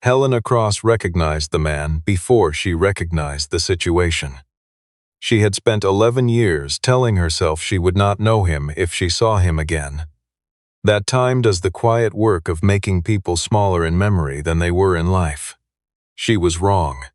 Helena Cross recognized the man before she recognized the situation. She had spent 11 years telling herself she would not know him if she saw him again. That time does the quiet work of making people smaller in memory than they were in life. She was wrong.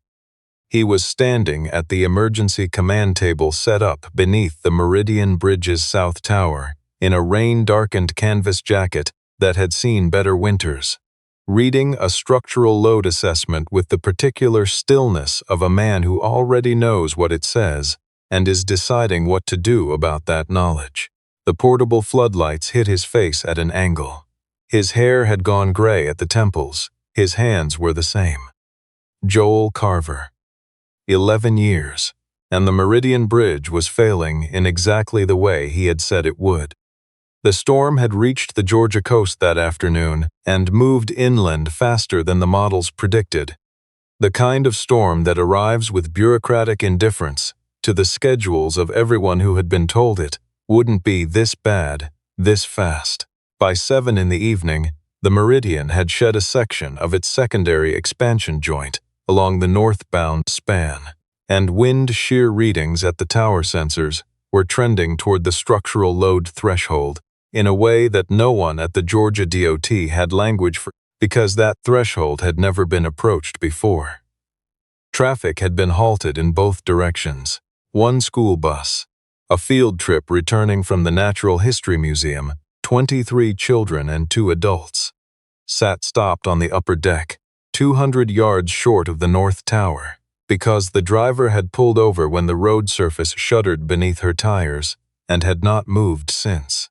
He was standing at the emergency command table set up beneath the Meridian Bridge's South Tower, in a rain-darkened canvas jacket that had seen better winters, reading a structural load assessment with the particular stillness of a man who already knows what it says and is deciding what to do about that knowledge. The portable floodlights hit his face at an angle. His hair had gone gray at the temples. His hands were the same. Joel Carver. 11 years, and the Meridian Bridge was failing in exactly the way he had said it would. The storm had reached the Georgia coast that afternoon and moved inland faster than the models predicted. The kind of storm that arrives with bureaucratic indifference to the schedules of everyone who had been told it wouldn't be this bad, this fast. By 7 in the evening, the Meridian had shed a section of its secondary expansion joint along the northbound span, and wind shear readings at the tower sensors were trending toward the structural load threshold in a way that no one at the Georgia DOT had language for, because that threshold had never been approached before. Traffic had been halted in both directions. One school bus, a field trip returning from the Natural History Museum, 23 children and 2 adults, sat stopped on the upper deck, 200 yards short of the North Tower, because the driver had pulled over when the road surface shuddered beneath her tires and had not moved since.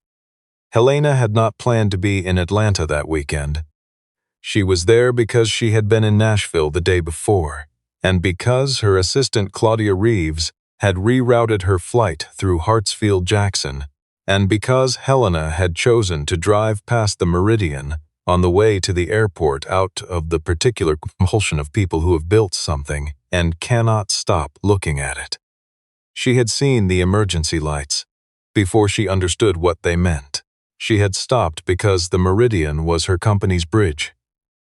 Helena had not planned to be in Atlanta that weekend. She was there because she had been in Nashville the day before, and because her assistant Claudia Reeves had rerouted her flight through Hartsfield-Jackson, and because Helena had chosen to drive past the Meridian on the way to the airport out of the particular compulsion of people who have built something and cannot stop looking at it. She had seen the emergency lights before she understood what they meant. She had stopped because the Meridian was her company's bridge.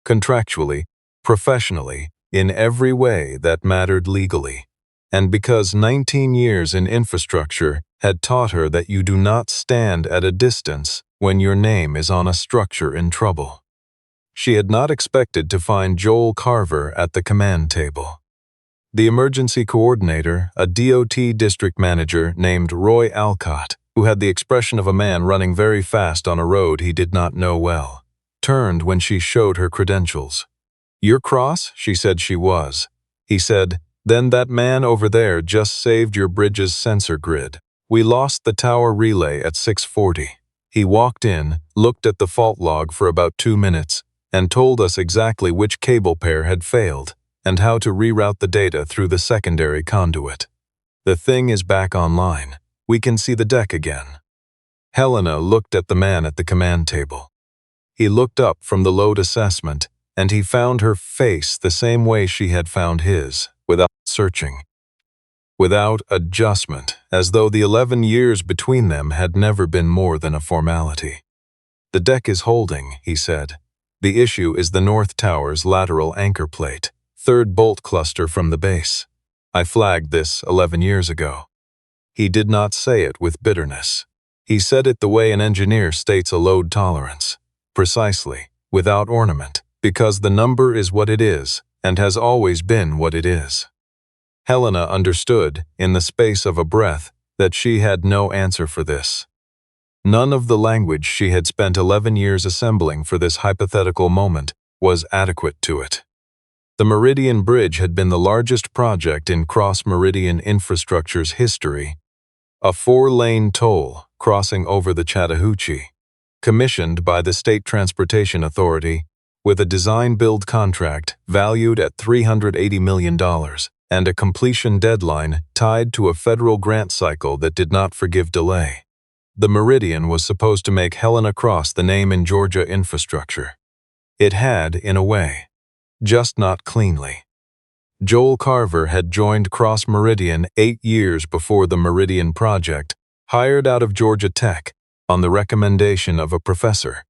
Contractually, professionally, in every way that mattered legally. And because 19 years in infrastructure had taught her that you do not stand at a distance when your name is on a structure in trouble. She had not expected to find Joel Carver at the command table. The emergency coordinator, a DOT district manager named Roy Alcott, who had the expression of a man running very fast on a road he did not know well, turned when she showed her credentials. "You're Cross?" she said she was. He said, "Then that man over there just saved your bridge's sensor grid. We lost the tower relay at 6:40. He walked in, looked at the fault log for about 2 minutes, and told us exactly which cable pair had failed and how to reroute the data through the secondary conduit. The thing is back online. We can see the deck again." Helena looked at the man at the command table. He looked up from the load assessment, and he found her face the same way she had found his, without searching, without adjustment, as though the 11 years between them had never been more than a formality. "The deck is holding," he said. "The issue is the North Tower's lateral anchor plate, third bolt cluster from the base. I flagged this 11 years ago." He did not say it with bitterness. He said it the way an engineer states a load tolerance, precisely, without ornament, because the number is what it is and has always been what it is. Helena understood, in the space of a breath, that she had no answer for this. None of the language she had spent 11 years assembling for this hypothetical moment was adequate to it. The Meridian Bridge had been the largest project in cross-Meridian infrastructure's history. A 4-lane toll crossing over the Chattahoochee, commissioned by the State Transportation Authority, with a design-build contract valued at $380 million and a completion deadline tied to a federal grant cycle that did not forgive delay. The Meridian was supposed to make Helena Cross the name in Georgia infrastructure. It had, in a way, just not cleanly. Joel Carver had joined Cross Meridian 8 years before the Meridian project, hired out of Georgia Tech on the recommendation of a professor,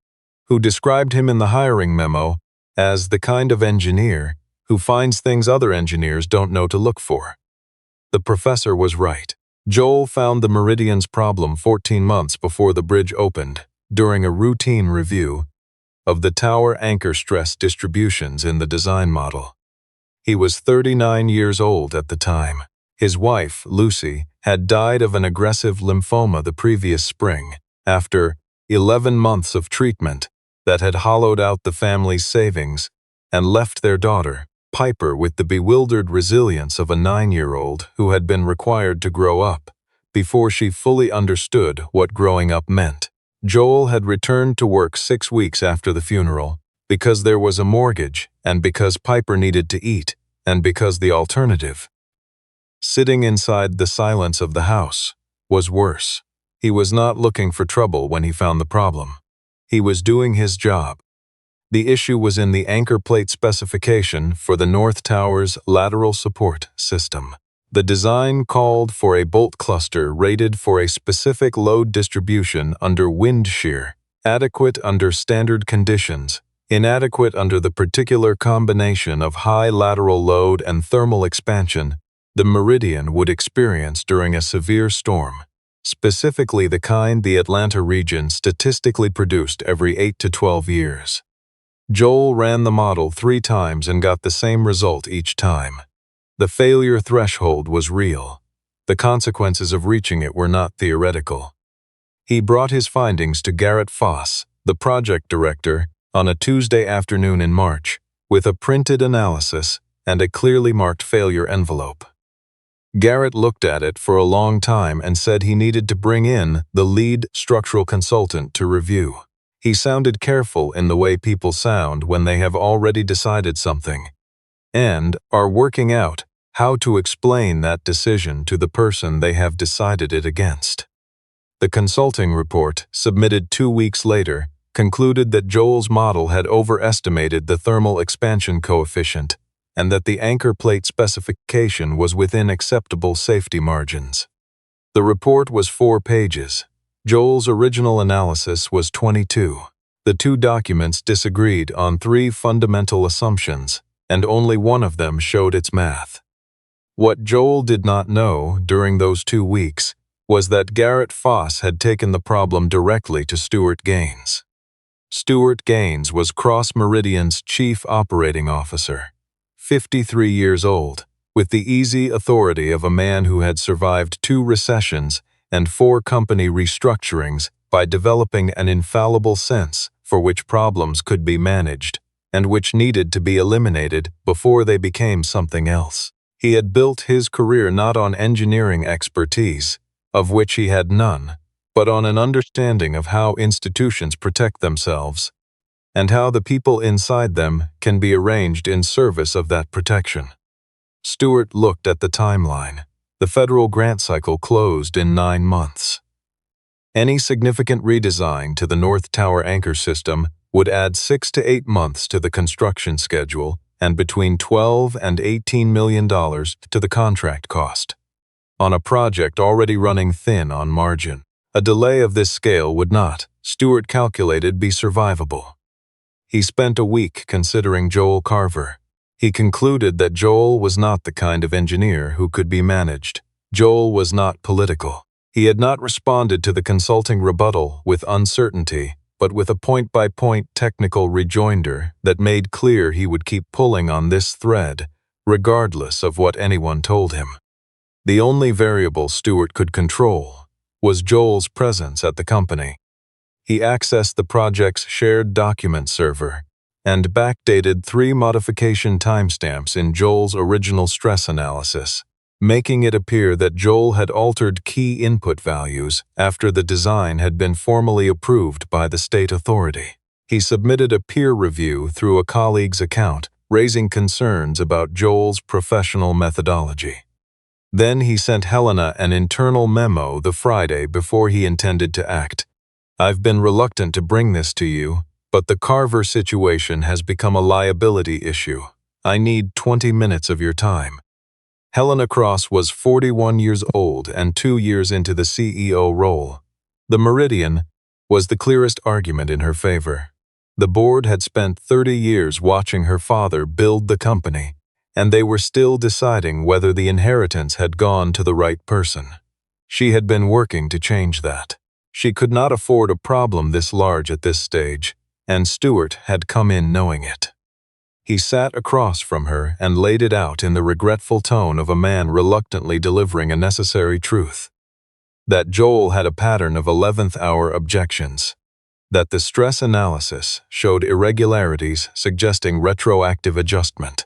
who described him in the hiring memo as the kind of engineer who finds things other engineers don't know to look for. The professor was right. Joel found the Meridian's problem 14 months before the bridge opened, during a routine review of the tower anchor stress distributions in the design model. He was 39 years old at the time. His wife, Lucy, had died of an aggressive lymphoma the previous spring, after 11 months of treatment that had hollowed out the family's savings and left their daughter, Piper, with the bewildered resilience of a 9-year-old who had been required to grow up before she fully understood what growing up meant. Joel had returned to work 6 weeks after the funeral because there was a mortgage and because Piper needed to eat and because the alternative, sitting inside the silence of the house, was worse. He was not looking for trouble when he found the problem. He was doing his job. The issue was in the anchor plate specification for the North Tower's lateral support system. The design called for a bolt cluster rated for a specific load distribution under wind shear, adequate under standard conditions, inadequate under the particular combination of high lateral load and thermal expansion the Meridian would experience during a severe storm, specifically the kind the Atlanta region statistically produced every 8 to 12 years. Joel ran the model 3 times and got the same result each time. The failure threshold was real. The consequences of reaching it were not theoretical. He brought his findings to Garrett Foss, the project director, on a Tuesday afternoon in March, with a printed analysis and a clearly marked failure envelope. Garrett looked at it for a long time and said he needed to bring in the lead structural consultant to review. He sounded careful in the way people sound when they have already decided something and are working out how to explain that decision to the person they have decided it against. The consulting report, submitted 2 weeks later, concluded that Joel's model had overestimated the thermal expansion coefficient and that the anchor plate specification was within acceptable safety margins. The report was 4 pages. Joel's original analysis was 22. The 2 documents disagreed on 3 fundamental assumptions, and only one of them showed its math. What Joel did not know during those 2 weeks was that Garrett Foss had taken the problem directly to Stuart Gaines. Stuart Gaines was Cross Meridian's chief operating officer, 53 years old, with the easy authority of a man who had survived 2 recessions and 4 company restructurings by developing an infallible sense for which problems could be managed and which needed to be eliminated before they became something else. He had built his career not on engineering expertise, of which he had none, but on an understanding of how institutions protect themselves and how the people inside them can be arranged in service of that protection. Stuart looked at the timeline. The federal grant cycle closed in 9 months. Any significant redesign to the North Tower anchor system would add 6 to 8 months to the construction schedule and between $12 and $18 million to the contract cost. On a project already running thin on margin, a delay of this scale would not, Stuart calculated, be survivable. He spent a week considering Joel Carver. He concluded that Joel was not the kind of engineer who could be managed. Joel was not political. He had not responded to the consulting rebuttal with uncertainty, but with a point-by-point technical rejoinder that made clear he would keep pulling on this thread, regardless of what anyone told him. The only variable Stuart could control was Joel's presence at the company. He accessed the project's shared document server and backdated 3 modification timestamps in Joel's original stress analysis, making it appear that Joel had altered key input values after the design had been formally approved by the state authority. He submitted a peer review through a colleague's account, raising concerns about Joel's professional methodology. Then he sent Helena an internal memo the Friday before he intended to act. "I've been reluctant to bring this to you, but the Carver situation has become a liability issue. I need 20 minutes of your time." Helena Cross was 41 years old and 2 years into the CEO role. The Meridian was the clearest argument in her favor. The board had spent 30 years watching her father build the company, and they were still deciding whether the inheritance had gone to the right person. She had been working to change that. She could not afford a problem this large at this stage, and Stewart had come in knowing it. He sat across from her and laid it out in the regretful tone of a man reluctantly delivering a necessary truth. That Joel had a pattern of 11th-hour objections. That the stress analysis showed irregularities suggesting retroactive adjustment.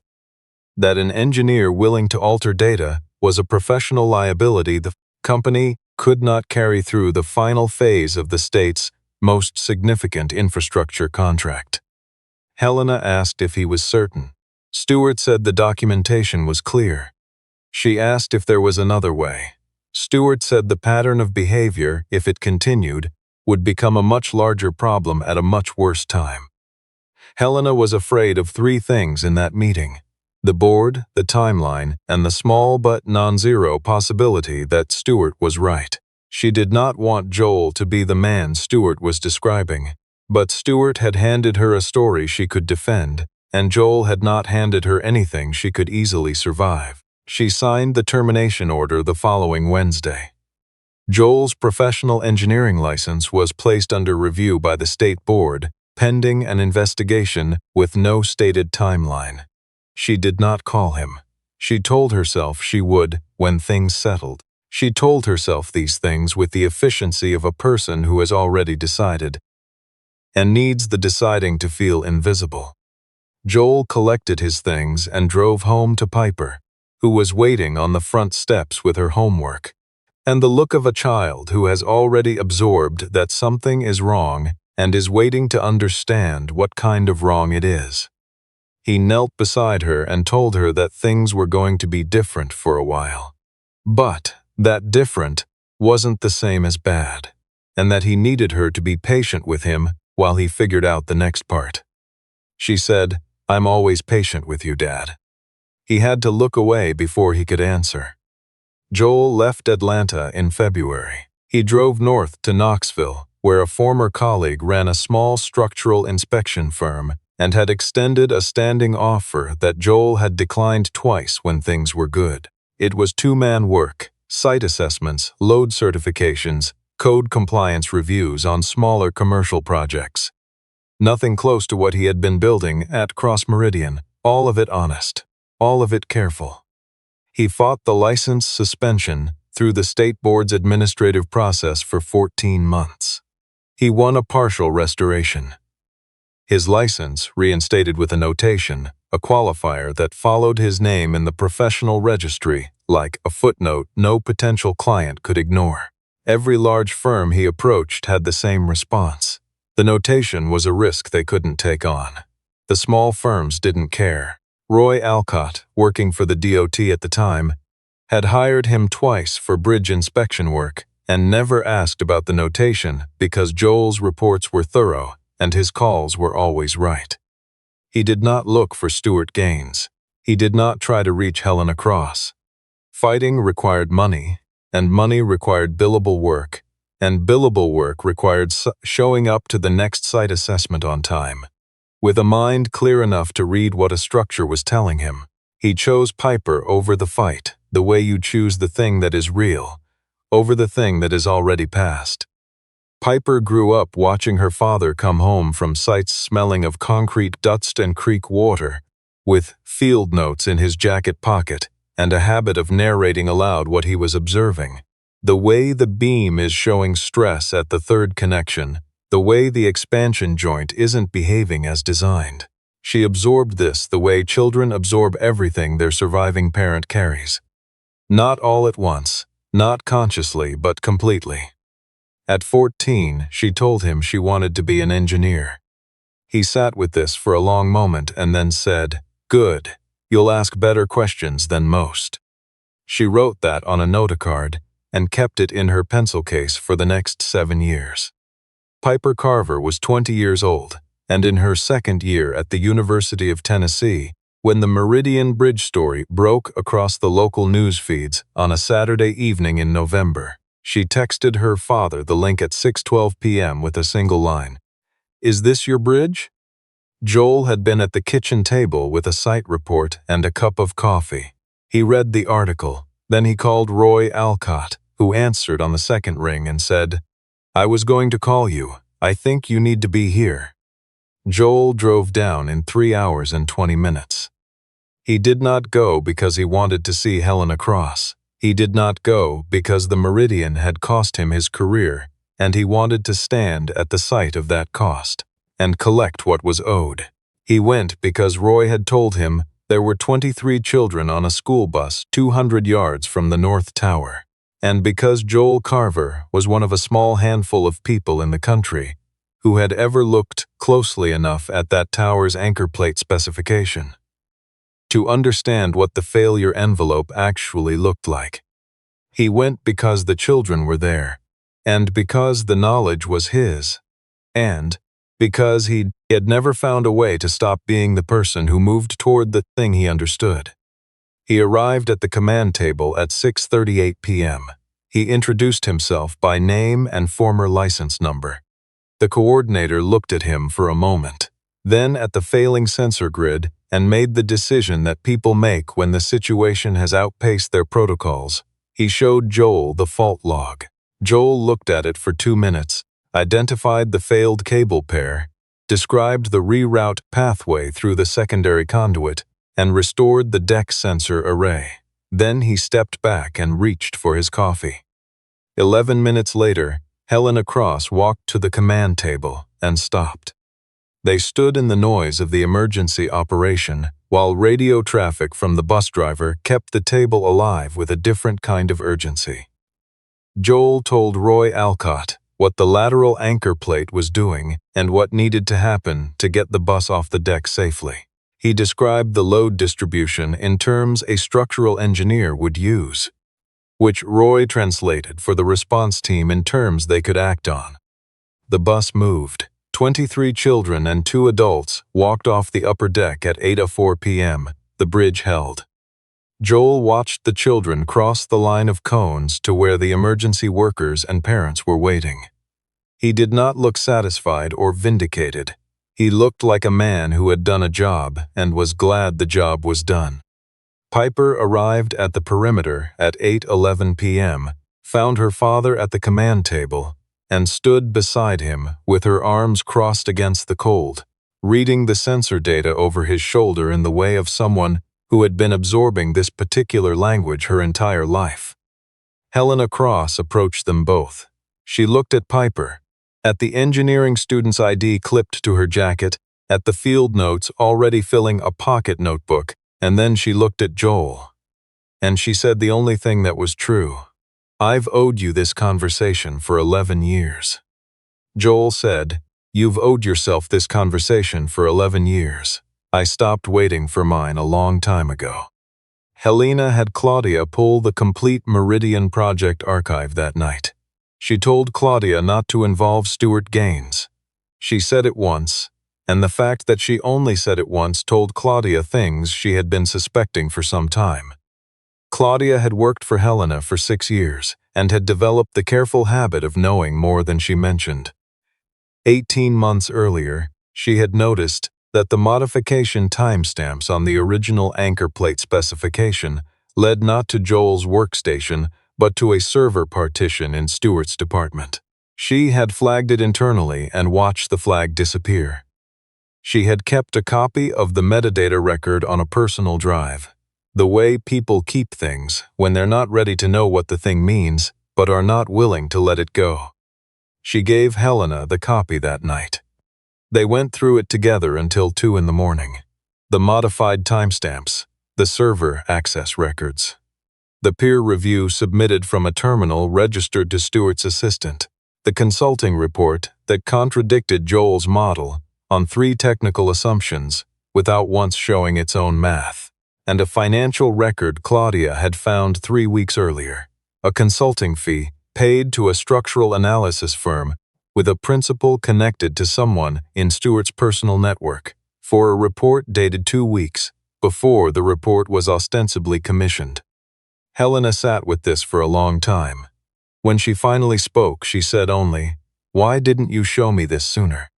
That an engineer willing to alter data was a professional liability the company could not carry through the final phase of the state's most significant infrastructure contract. Helena asked if he was certain. Stewart said the documentation was clear. She asked if there was another way. Stewart said the pattern of behavior, if it continued, would become a much larger problem at a much worse time. Helena was afraid of three things in that meeting: the board, the timeline, and the small but non-zero possibility that Stewart was right. She did not want Joel to be the man Stewart was describing, but Stewart had handed her a story she could defend, and Joel had not handed her anything she could easily survive. She signed the termination order the following Wednesday. Joel's professional engineering license was placed under review by the state board, pending an investigation with no stated timeline. She did not call him. She told herself she would when things settled. She told herself these things with the efficiency of a person who has already decided and needs the deciding to feel invisible. Joel collected his things and drove home to Piper, who was waiting on the front steps with her homework, and the look of a child who has already absorbed that something is wrong and is waiting to understand what kind of wrong it is. He knelt beside her and told her that things were going to be different for a while. But that different wasn't the same as bad, and that he needed her to be patient with him while he figured out the next part. She said, "I'm always patient with you, Dad." He had to look away before he could answer. Joel left Atlanta in February. He drove north to Knoxville, where a former colleague ran a small structural inspection firm and had extended a standing offer that Joel had declined twice when things were good. It was two-man work, site assessments, load certifications, code compliance reviews on smaller commercial projects. Nothing close to what he had been building at Cross Meridian, all of it honest, all of it careful. He fought the license suspension through the state board's administrative process for 14 months. He won a partial restoration. His license, reinstated with a notation, a qualifier that followed his name in the professional registry, like a footnote no potential client could ignore. Every large firm he approached had the same response. The notation was a risk they couldn't take on. The small firms didn't care. Roy Alcott, working for the DOT at the time, had hired him twice for bridge inspection work and never asked about the notation because Joel's reports were thorough and his calls were always right. He did not look for Stewart Gaines. He did not try to reach Helena Cross. Fighting required money, and money required billable work, and billable work required showing up to the next site assessment on time. With a mind clear enough to read what a structure was telling him, he chose Piper over the fight, the way you choose the thing that is real, over the thing that is already past. Piper grew up watching her father come home from sites smelling of concrete dust and creek water, with field notes in his jacket pocket and a habit of narrating aloud what he was observing. The way the beam is showing stress at the third connection, the way the expansion joint isn't behaving as designed. She absorbed this the way children absorb everything their surviving parent carries. Not all at once, not consciously, but completely. At 14, she told him she wanted to be an engineer. He sat with this for a long moment and then said, "Good, you'll ask better questions than most." She wrote that on a notacard and kept it in her pencil case for the next 7 years. Piper Carver was 20 years old and in her second year at the University of Tennessee when the Meridian Bridge story broke across the local news feeds on a Saturday evening in November. She texted her father the link at 6:12 p.m. with a single line. "Is this your bridge?" Joel had been at the kitchen table with a site report and a cup of coffee. He read the article. Then he called Roy Alcott, who answered on the second ring and said, "I was going to call you. I think you need to be here." Joel drove down in 3 hours and 20 minutes. He did not go because he wanted to see Helena Cross. He did not go because the Meridian had cost him his career, and he wanted to stand at the site of that cost and collect what was owed. He went because Roy had told him there were 23 children on a school bus 200 yards from the North Tower, and because Joel Carver was one of a small handful of people in the country who had ever looked closely enough at that tower's anchor plate specification to understand what the failure envelope actually looked like. He went because the children were there, and because the knowledge was his, and because he had never found a way to stop being the person who moved toward the thing he understood. He arrived at the command table at 6:38 p.m. He introduced himself by name and former license number. The coordinator looked at him for a moment, then at the failing sensor grid, and made the decision that people make when the situation has outpaced their protocols. He showed Joel the fault log. Joel looked at it for 2 minutes, identified the failed cable pair, described the reroute pathway through the secondary conduit, and restored the deck sensor array. Then he stepped back and reached for his coffee. 11 minutes later, Helena Cross walked to the command table and stopped. They stood in the noise of the emergency operation, while radio traffic from the bus driver kept the table alive with a different kind of urgency. Joel told Roy Alcott what the lateral anchor plate was doing and what needed to happen to get the bus off the deck safely. He described the load distribution in terms a structural engineer would use, which Roy translated for the response team in terms they could act on. The bus moved. 23 children and 2 adults walked off the upper deck at 8:04 p.m. The bridge held. Joel watched the children cross the line of cones to where the emergency workers and parents were waiting. He did not look satisfied or vindicated. He looked like a man who had done a job and was glad the job was done. Piper arrived at the perimeter at 8:11 p.m., found her father at the command table, and stood beside him with her arms crossed against the cold, reading the sensor data over his shoulder in the way of someone who had been absorbing this particular language her entire life. Helena Cross approached them both. She looked at Piper, at the engineering student's ID clipped to her jacket, at the field notes already filling a pocket notebook, and then she looked at Joel. And she said the only thing that was true. "I've owed you this conversation for 11 years. Joel said, "You've owed yourself this conversation for 11 years. I stopped waiting for mine a long time ago." Helena had Claudia pull the complete Meridian project archive that night. She told Claudia not to involve Stuart Gaines. She said it once, and the fact that she only said it once told Claudia things she had been suspecting for some time. Claudia had worked for Helena for 6 years and had developed the careful habit of knowing more than she mentioned. 18 months earlier, she had noticed that the modification timestamps on the original anchor plate specification led not to Joel's workstation but to a server partition in Stuart's department. She had flagged it internally and watched the flag disappear. She had kept a copy of the metadata record on a personal drive. The way people keep things when they're not ready to know what the thing means, but are not willing to let it go. She gave Helena the copy that night. They went through it together until 2 in the morning. The modified timestamps, the server access records. The peer review submitted from a terminal registered to Stuart's assistant. The consulting report that contradicted Joel's model on 3 technical assumptions without once showing its own math. And a financial record Claudia had found 3 weeks earlier, a consulting fee paid to a structural analysis firm with a principal connected to someone in Stuart's personal network for a report dated 2 weeks before the report was ostensibly commissioned. Helena sat with this for a long time. When she finally spoke, she said only, "Why didn't you show me this sooner?"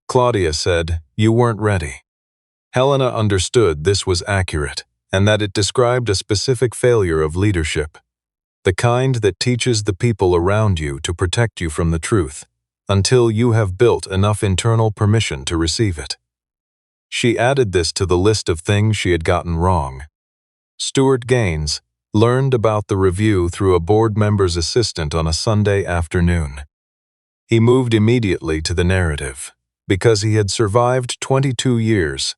Claudia said, "You weren't ready." Helena understood this was accurate, and that it described a specific failure of leadership, the kind that teaches the people around you to protect you from the truth, until you have built enough internal permission to receive it. She added this to the list of things she had gotten wrong. Stuart Gaines learned about the review through a board member's assistant on a Sunday afternoon. He moved immediately to the narrative, because he had survived 22 years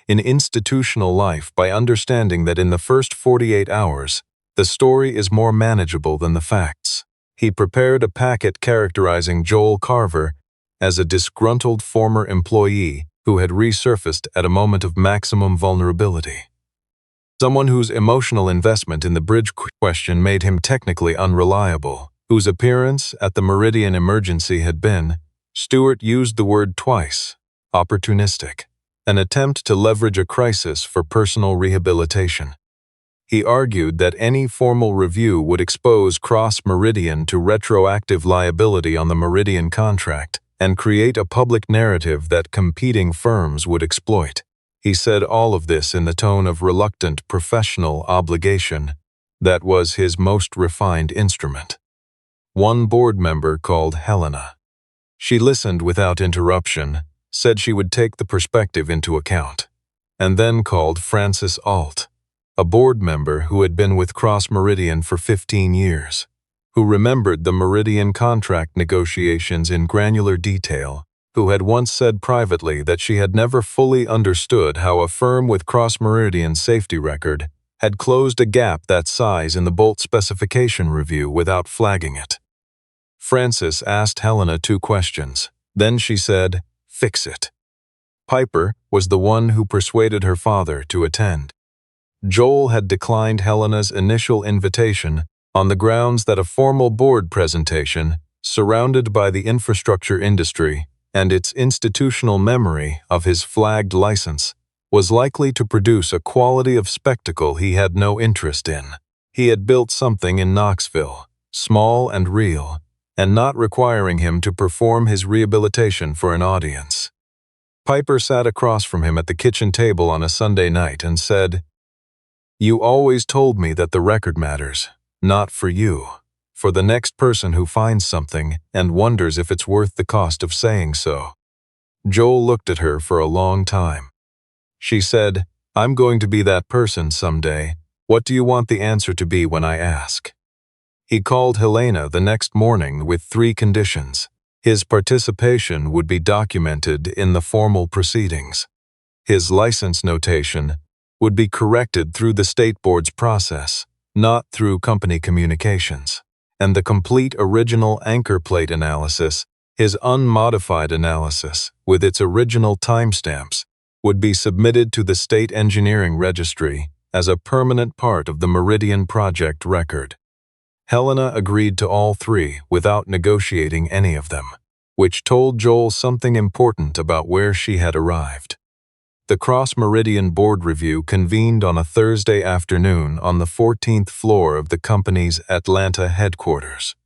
in institutional life by understanding that in the first 48 hours, the story is more manageable than the facts. He prepared a packet characterizing Joel Carver as a disgruntled former employee who had resurfaced at a moment of maximum vulnerability. Someone whose emotional investment in the bridge question made him technically unreliable, whose appearance at the Meridian emergency had been, Stewart used the word twice, opportunistic, an attempt to leverage a crisis for personal rehabilitation. He argued that any formal review would expose Cross-Meridian to retroactive liability on the Meridian contract and create a public narrative that competing firms would exploit. He said all of this in the tone of reluctant professional obligation that was his most refined instrument. One board member called Helena. She listened without interruption, said she would take the perspective into account, and then called Francis Alt, a board member who had been with Cross-Meridian for 15 years, who remembered the Meridian contract negotiations in granular detail, who had once said privately that she had never fully understood how a firm with Cross-Meridian's safety record had closed a gap that size in the bolt specification review without flagging it. Frances asked Helena 2 questions. Then she said, "Fix it." Piper was the one who persuaded her father to attend. Joel had declined Helena's initial invitation on the grounds that a formal board presentation, surrounded by the infrastructure industry and its institutional memory of his flagged license, was likely to produce a quality of spectacle he had no interest in. He had built something in Knoxville, small and real, and not requiring him to perform his rehabilitation for an audience. Piper sat across from him at the kitchen table on a Sunday night and said, "You always told me that the record matters, not for you, for the next person who finds something and wonders if it's worth the cost of saying so." Joel looked at her for a long time. She said, "I'm going to be that person someday. What do you want the answer to be when I ask?" He called Helena the next morning with 3 conditions. His participation would be documented in the formal proceedings. His license notation would be corrected through the state board's process, not through company communications. And the complete original anchor plate analysis, his unmodified analysis with its original timestamps, would be submitted to the State Engineering Registry as a permanent part of the Meridian project record. Helena agreed to all 3 without negotiating any of them, which told Joel something important about where she had arrived. The Cross-Meridian Board Review convened on a Thursday afternoon on the 14th floor of the company's Atlanta headquarters.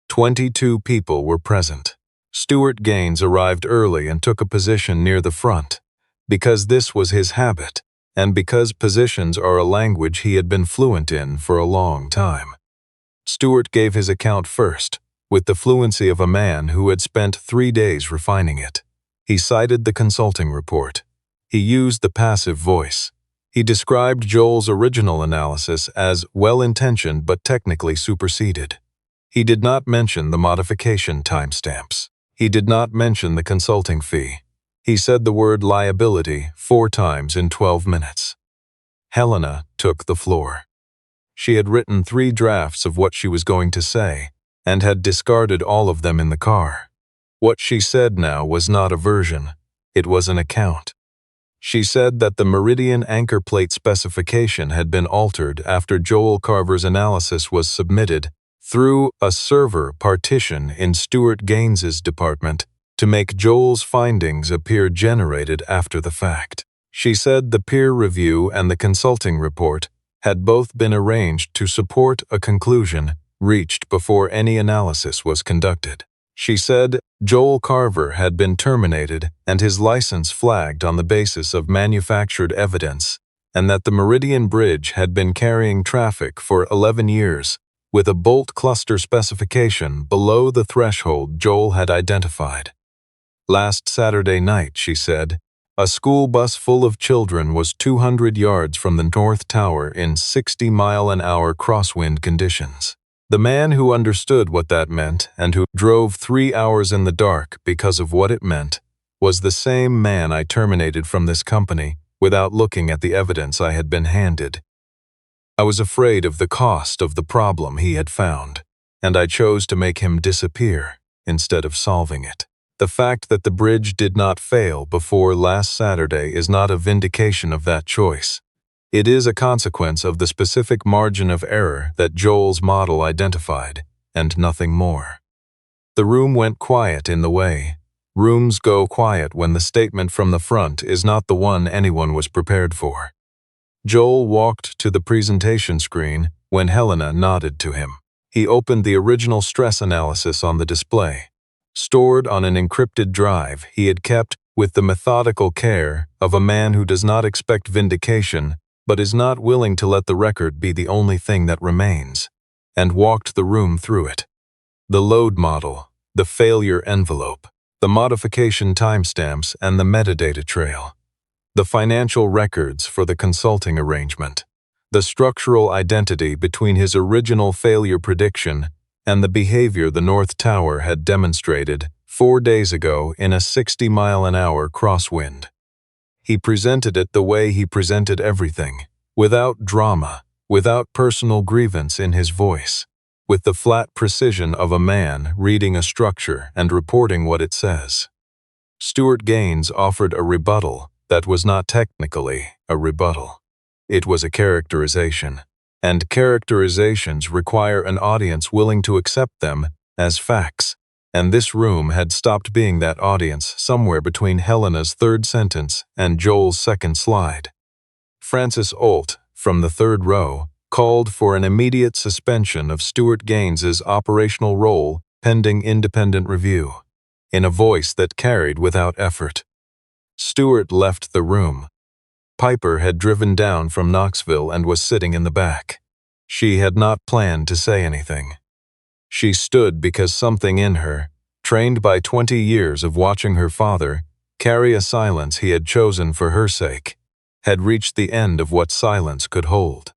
22 people were present. Stuart Gaines arrived early and took a position near the front, because this was his habit, and because positions are a language he had been fluent in for a long time. Stuart gave his account first, with the fluency of a man who had spent 3 days refining it. He cited the consulting report. He used the passive voice. He described Joel's original analysis as well-intentioned but technically superseded. He did not mention the modification timestamps. He did not mention the consulting fee. He said the word liability 4 times in 12 minutes. Helena took the floor. She had written 3 drafts of what she was going to say, and had discarded all of them in the car. What she said now was not a version, it was an account. She said that the Meridian anchor plate specification had been altered after Joel Carver's analysis was submitted through a server partition in Stuart Gaines's department to make Joel's findings appear generated after the fact. She said the peer review and the consulting report had both been arranged to support a conclusion reached before any analysis was conducted. She said Joel Carver had been terminated and his license flagged on the basis of manufactured evidence, and that the Meridian Bridge had been carrying traffic for 11 years, with a bolt cluster specification below the threshold Joel had identified. Last Saturday night, she said, a school bus full of children was 200 yards from the North Tower in 60-mile-an-hour crosswind conditions. The man who understood what that meant and who drove 3 hours in the dark because of what it meant was the same man I terminated from this company without looking at the evidence I had been handed. I was afraid of the cost of the problem he had found, and I chose to make him disappear instead of solving it. The fact that the bridge did not fail before last Saturday is not a vindication of that choice. It is a consequence of the specific margin of error that Joel's model identified, and nothing more. The room went quiet in the way. Rooms go quiet when the statement from the front is not the one anyone was prepared for. Joel walked to the presentation screen when Helena nodded to him. He opened the original stress analysis on the display. Stored on an encrypted drive he had kept with the methodical care of a man who does not expect vindication but is not willing to let the record be the only thing that remains, and walked the room through it. The load model, the failure envelope, the modification timestamps and the metadata trail, the financial records for the consulting arrangement, the structural identity between his original failure prediction and the behavior the North Tower had demonstrated 4 days ago in a 60-mile-an-hour crosswind. He presented it the way he presented everything, without drama, without personal grievance in his voice, with the flat precision of a man reading a structure and reporting what it says. Stuart Gaines offered a rebuttal that was not technically a rebuttal. It was a characterization, and characterizations require an audience willing to accept them as facts. And this room had stopped being that audience somewhere between Helena's third sentence and Joel's second slide. Francis Olt, from the third row, called for an immediate suspension of Stuart Gaines's operational role pending independent review, in a voice that carried without effort. Stuart left the room. Piper had driven down from Knoxville and was sitting in the back. She had not planned to say anything. She stood because something in her, trained by 20 years of watching her father carry a silence he had chosen for her sake, had reached the end of what silence could hold.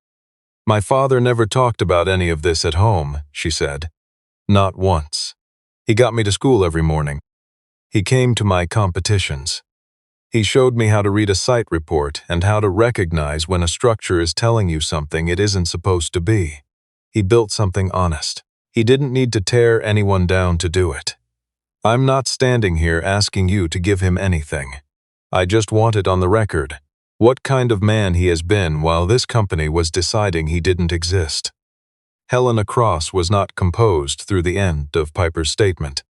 My father never talked about any of this at home, she said. Not once. He got me to school every morning. He came to my competitions. He showed me how to read a site report and how to recognize when a structure is telling you something it isn't supposed to be. He built something honest. He didn't need to tear anyone down to do it. I'm not standing here asking you to give him anything. I just want it on the record what kind of man he has been while this company was deciding he didn't exist. Helena Cross was not composed through the end of Piper's statement.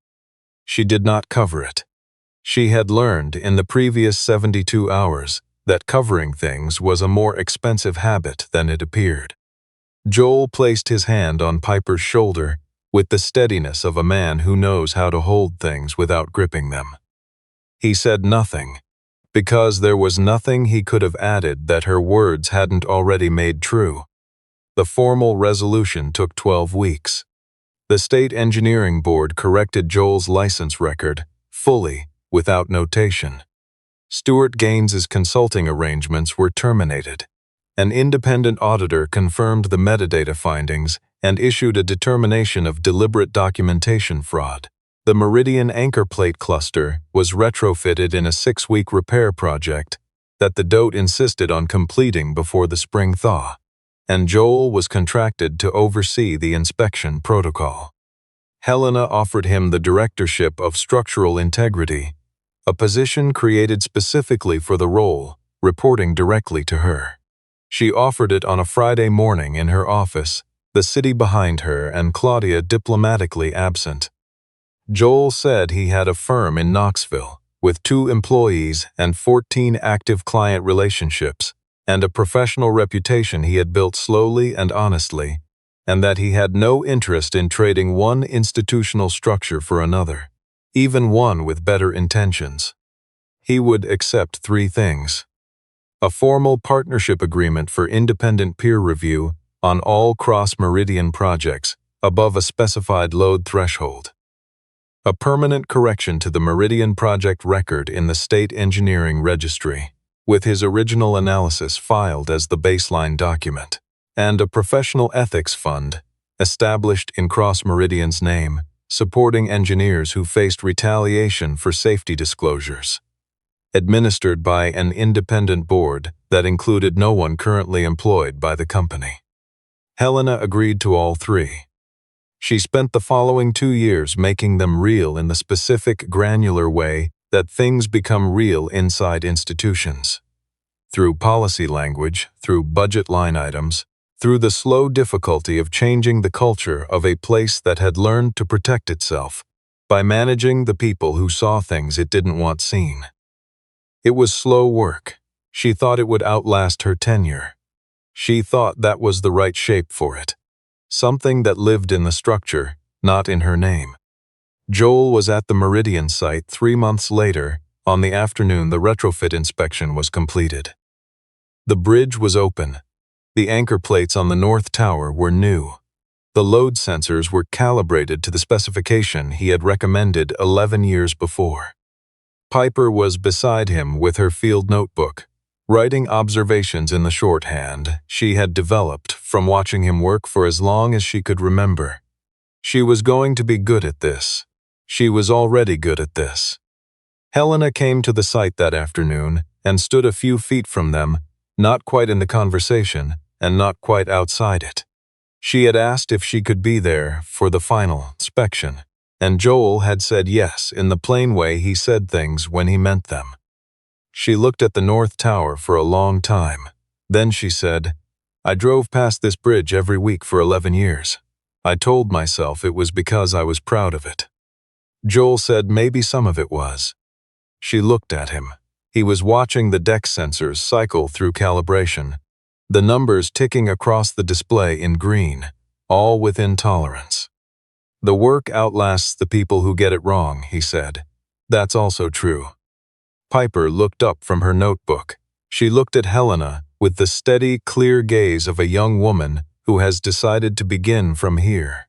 She did not cover it. She had learned in the previous 72 hours that covering things was a more expensive habit than it appeared. Joel placed his hand on Piper's shoulder with the steadiness of a man who knows how to hold things without gripping them. He said nothing, because there was nothing he could have added that her words hadn't already made true. The formal resolution took 12 weeks. The State Engineering Board corrected Joel's license record, fully, without notation. Stuart Gaines's consulting arrangements were terminated. An independent auditor confirmed the metadata findings and issued a determination of deliberate documentation fraud. The Meridian anchor plate cluster was retrofitted in a 6-week repair project that the DOT insisted on completing before the spring thaw, and Joel was contracted to oversee the inspection protocol. Helena offered him the directorship of structural integrity, a position created specifically for the role, reporting directly to her. She offered it on a Friday morning in her office, the city behind her and Claudia diplomatically absent. Joel said he had a firm in Knoxville, with 2 employees and 14 active client relationships, and a professional reputation he had built slowly and honestly, and that he had no interest in trading one institutional structure for another, even one with better intentions. He would accept 3 things: a formal partnership agreement for independent peer review on all cross-meridian projects above a specified load threshold, a permanent correction to the Meridian project record in the State Engineering Registry, with his original analysis filed as the baseline document, and a professional ethics fund, established in Cross-Meridian's name, supporting engineers who faced retaliation for safety disclosures, administered by an independent board that included no one currently employed by the company. Helena agreed to all 3. She spent the following 2 years making them real in the specific, granular way that things become real inside institutions. Through policy language, through budget line items, through the slow difficulty of changing the culture of a place that had learned to protect itself by managing the people who saw things it didn't want seen. It was slow work. She thought it would outlast her tenure. She thought that was the right shape for it. Something that lived in the structure, not in her name. Joel was at the Meridian site 3 months later, on the afternoon the retrofit inspection was completed. The bridge was open. The anchor plates on the North Tower were new. The load sensors were calibrated to the specification he had recommended 11 years before. Piper was beside him with her field notebook, writing observations in the shorthand she had developed from watching him work for as long as she could remember. She was going to be good at this. She was already good at this. Helena came to the site that afternoon and stood a few feet from them, not quite in the conversation and not quite outside it. She had asked if she could be there for the final inspection, and Joel had said yes in the plain way he said things when he meant them. She looked at the North Tower for a long time. Then she said, "I drove past this bridge every week for 11 years. I told myself it was because I was proud of it." Joel said maybe some of it was. She looked at him. He was watching the deck sensors cycle through calibration, the numbers ticking across the display in green, all within tolerance. "The work outlasts the people who get it wrong," he said. "That's also true." Piper looked up from her notebook. She looked at Helena with the steady, clear gaze of a young woman who has decided to begin from here.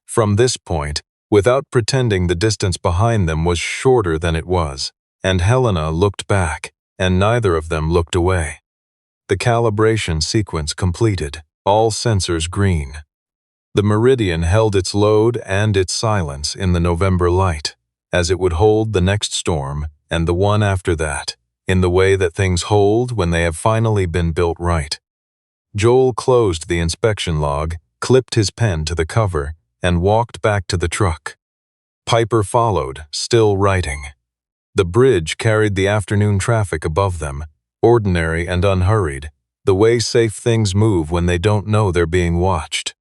From this point, without pretending the distance behind them was shorter than it was, and Helena looked back, and neither of them looked away. The calibration sequence completed, all sensors green. The Meridian held its load and its silence in the November light, as it would hold the next storm and the one after that, in the way that things hold when they have finally been built right. Joel closed the inspection log, clipped his pen to the cover, and walked back to the truck. Piper followed, still writing. The bridge carried the afternoon traffic above them, ordinary and unhurried, the way safe things move when they don't know they're being watched.